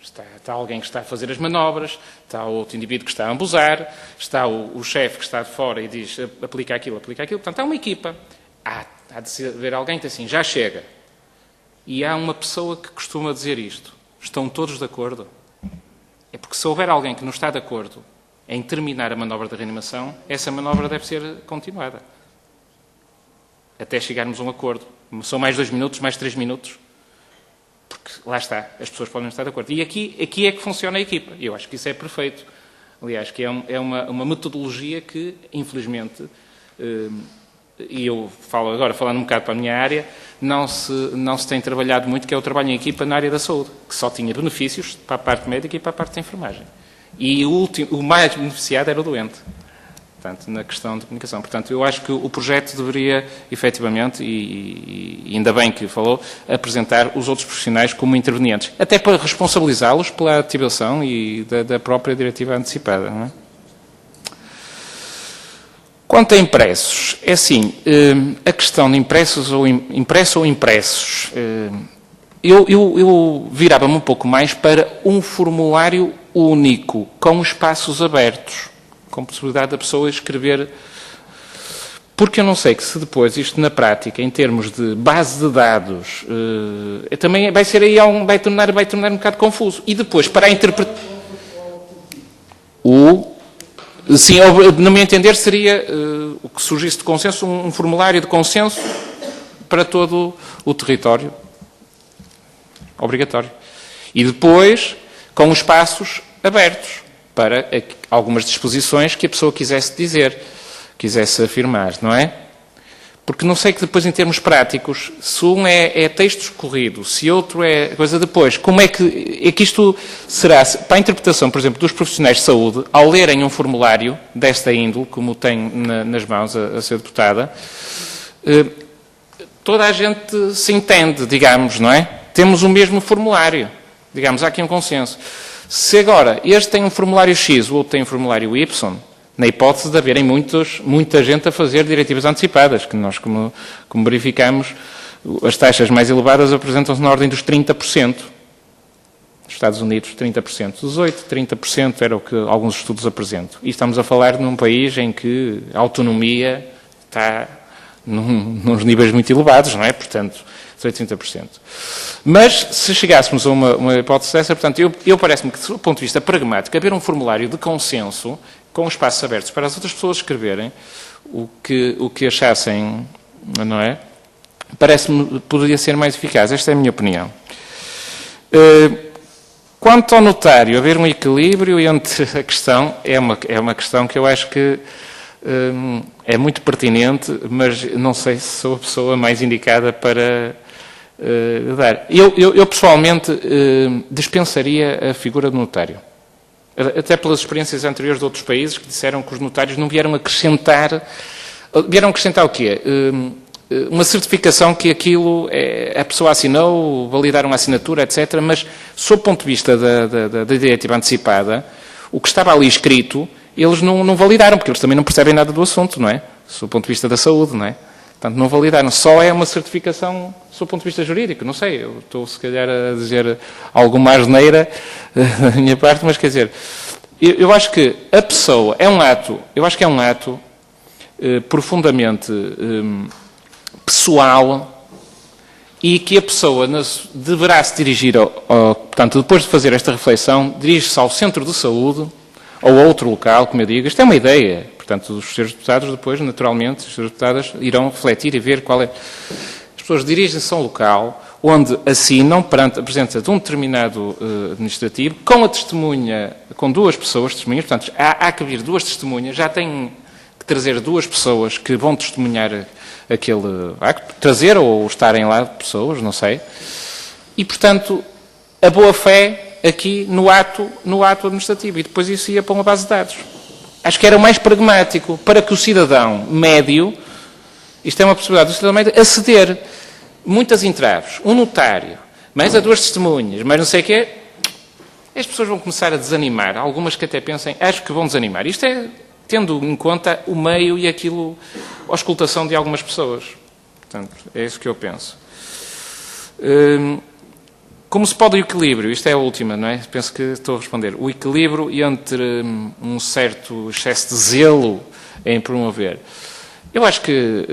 está alguém que está a fazer as manobras, está outro indivíduo que está a ambusar, está o chefe que está de fora e diz aplica aquilo, portanto, há uma equipa. Há de haver alguém que diz assim, já chega. E há uma pessoa que costuma dizer isto, estão todos de acordo? É porque se houver alguém que não está de acordo em terminar a manobra de reanimação, essa manobra deve ser continuada. Até chegarmos a um acordo. São mais 2 minutos, mais 3 minutos. Porque lá está, as pessoas podem estar de acordo. E aqui é que funciona a equipa. E eu acho que isso é perfeito. Aliás, que é uma metodologia que, infelizmente, e eu falo agora, falando um bocado para a minha área, não se tem trabalhado muito, que é o trabalho em equipa na área da saúde, que só tinha benefícios para a parte médica e para a parte da enfermagem. E o mais beneficiado era o doente, portanto, na questão de comunicação. Portanto, eu acho que o projeto deveria, efetivamente, e ainda bem que falou, apresentar os outros profissionais como intervenientes, até para responsabilizá-los pela ativação e da própria diretiva antecipada, não é? Quanto a impressos, é assim, a questão de impresso ou impressos, eu virava-me um pouco mais para um formulário único, com espaços abertos, com possibilidade da pessoa escrever. Porque eu não sei que se depois isto na prática, em termos de base de dados, também vai ser aí vai tornar um bocado confuso. E depois, para a interpretação... Sim, no meu entender, seria o que surgisse de consenso, um formulário de consenso para todo o território. Obrigatório. E depois, com espaços abertos para algumas disposições que a pessoa quisesse dizer, quisesse afirmar, não é? Porque não sei que depois, em termos práticos, se um é texto escorrido, se outro é coisa depois, como é que isto será, para a interpretação, por exemplo, dos profissionais de saúde, ao lerem um formulário desta índole, como tem nas mãos a ser deputada, toda a gente se entende, digamos, não é? Temos o mesmo formulário, digamos, há aqui um consenso. Se agora este tem um formulário X, o outro tem um formulário Y, na hipótese de haverem muita gente a fazer diretivas antecipadas, que nós, como verificamos, as taxas mais elevadas apresentam-se na ordem dos 30%. Nos Estados Unidos, 30%. 18%, 30% era o que alguns estudos apresentam. E estamos a falar num país em que a autonomia está nos níveis muito elevados, não é? Portanto, 18%, 30%. Mas, se chegássemos a uma hipótese dessa, portanto, eu parece-me que, do ponto de vista pragmático, haver um formulário de consenso com espaços abertos para as outras pessoas escreverem o que achassem, não é? Parece-me poderia ser mais eficaz. Esta é a minha opinião. Quanto ao notário, haver um equilíbrio entre a questão, é uma questão que eu acho que é muito pertinente, mas não sei se sou a pessoa mais indicada para dar. Eu pessoalmente, dispensaria a figura do notário. Até pelas experiências anteriores de outros países que disseram que os notários não vieram acrescentar... Vieram acrescentar o quê? Uma certificação que aquilo a pessoa assinou, validaram a assinatura, etc. Mas, sob o ponto de vista da diretiva antecipada, o que estava ali escrito, eles não validaram, porque eles também não percebem nada do assunto, não é? Sob o ponto de vista da saúde, não é? Portanto, não validaram. Só é uma certificação sob o ponto de vista jurídico. Não sei, eu estou, se calhar, a dizer alguma asneira da minha parte, mas, quer dizer, eu acho que a pessoa é um ato, profundamente pessoal e que a pessoa deverá se dirigir, portanto, depois de fazer esta reflexão, dirige-se ao centro de saúde ou a outro local, como eu digo. Isto é uma ideia. Portanto, os senhores deputados depois, naturalmente, os senhores deputadas irão refletir e ver qual é. As pessoas dirigem-se a um local onde assinam perante a presença de um determinado administrativo, com a testemunha, com duas pessoas testemunhas, portanto, há que vir duas testemunhas, já têm que trazer duas pessoas que vão testemunhar aquele acto, trazer ou estarem lá pessoas, não sei, e, portanto, a boa-fé aqui no ato administrativo, e depois isso ia para uma base de dados. Acho que era o mais pragmático para que o cidadão médio, isto é uma possibilidade do cidadão médio, aceder. Muitas entraves, um notário, mais a duas testemunhas, mais não sei o quê, as pessoas vão começar a desanimar. Algumas que até pensem, acho que vão desanimar. Isto é tendo em conta o meio e aquilo, a auscultação de algumas pessoas. Portanto, é isso que eu penso. Como se pode o equilíbrio? Isto é a última, não é? Penso que estou a responder. O equilíbrio entre um certo excesso de zelo em promover. Eu acho que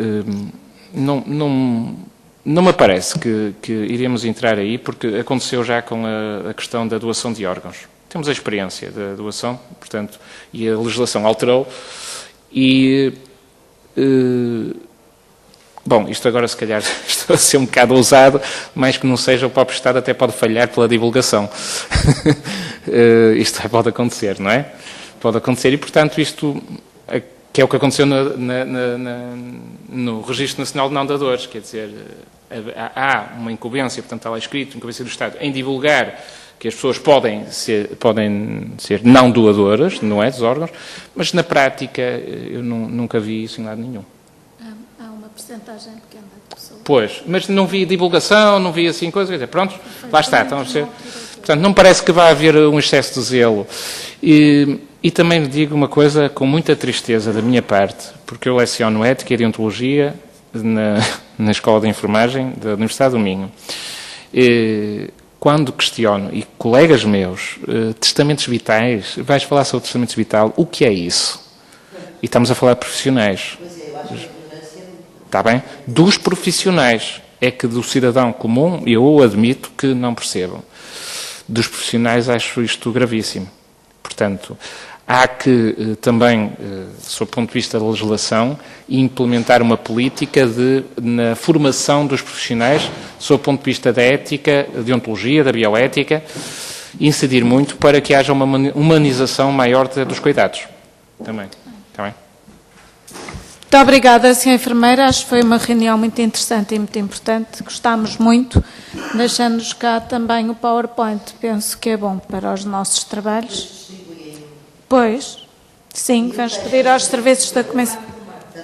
não me parece que iremos entrar aí, porque aconteceu já com a questão da doação de órgãos. Temos a experiência da doação, portanto, e a legislação alterou. E... Bom, isto agora se calhar estou a ser um bocado ousado, mais que não seja, o próprio Estado até pode falhar pela divulgação. Isto pode acontecer, não é? Pode acontecer e, portanto, isto, que é o que aconteceu no Registro Nacional de Não-Dadores, quer dizer, há uma incumbência, portanto está lá escrito, incumbência do Estado, em divulgar que as pessoas podem ser não doadoras, não é, dos órgãos, mas na prática eu nunca vi isso em lado nenhum. Porcentagem pequena de pessoas. Pois, mas não vi divulgação, não vi assim coisas, quer dizer, pronto, lá está. Então, portanto, não parece que vá haver um excesso de zelo. E também lhe digo uma coisa com muita tristeza da minha parte, porque eu leciono ética e deontologia na Escola de Enfermagem da Universidade do Minho. Quando questiono, e colegas meus, testamentos vitais, vais falar sobre testamentos vitais, o que é isso? E estamos a falar de profissionais. Está bem? Dos profissionais. É que do cidadão comum, eu admito que não percebo. Dos profissionais acho isto gravíssimo. Portanto, há que também, sob o ponto de vista da legislação, implementar uma política na formação dos profissionais, sob o ponto de vista da ética, de ontologia, da bioética, incidir muito para que haja uma humanização maior dos cuidados. Também. Está bem? Muito obrigada, Sra. Enfermeira. Acho que foi uma reunião muito interessante e muito importante. Gostámos muito. Deixando-nos cá também o PowerPoint. Penso que é bom para os nossos trabalhos. Pois, sim, vamos pedir aos serviços da Comissão.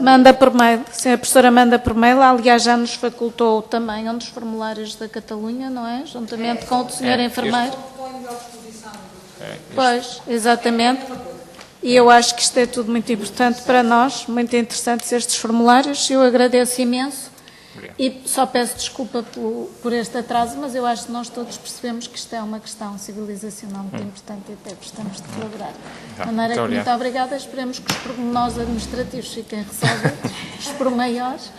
Manda por mail. Sim, a professora manda por mail. Aliás, já nos facultou também um dos formulários da Catalunha, não é? Juntamente com o do Sr. Enfermeiro. Pois, exatamente. E eu acho que isto é tudo muito importante para nós, muito interessantes estes formulários. Eu agradeço imenso. Obrigado. E só peço desculpa por este atraso, mas eu acho que nós todos percebemos que isto é uma questão civilizacional muito importante e até gostamos de colaborar. De maneira que muito obrigada, esperemos que os pormenores administrativos fiquem resolvidos, os pormenores.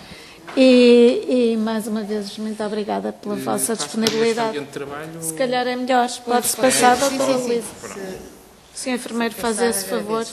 E mais uma vez, muito obrigada pela vossa disponibilidade. Se calhar é melhor, pode-se passar, doutora Luísa. Se o enfermeiro faz esse favor.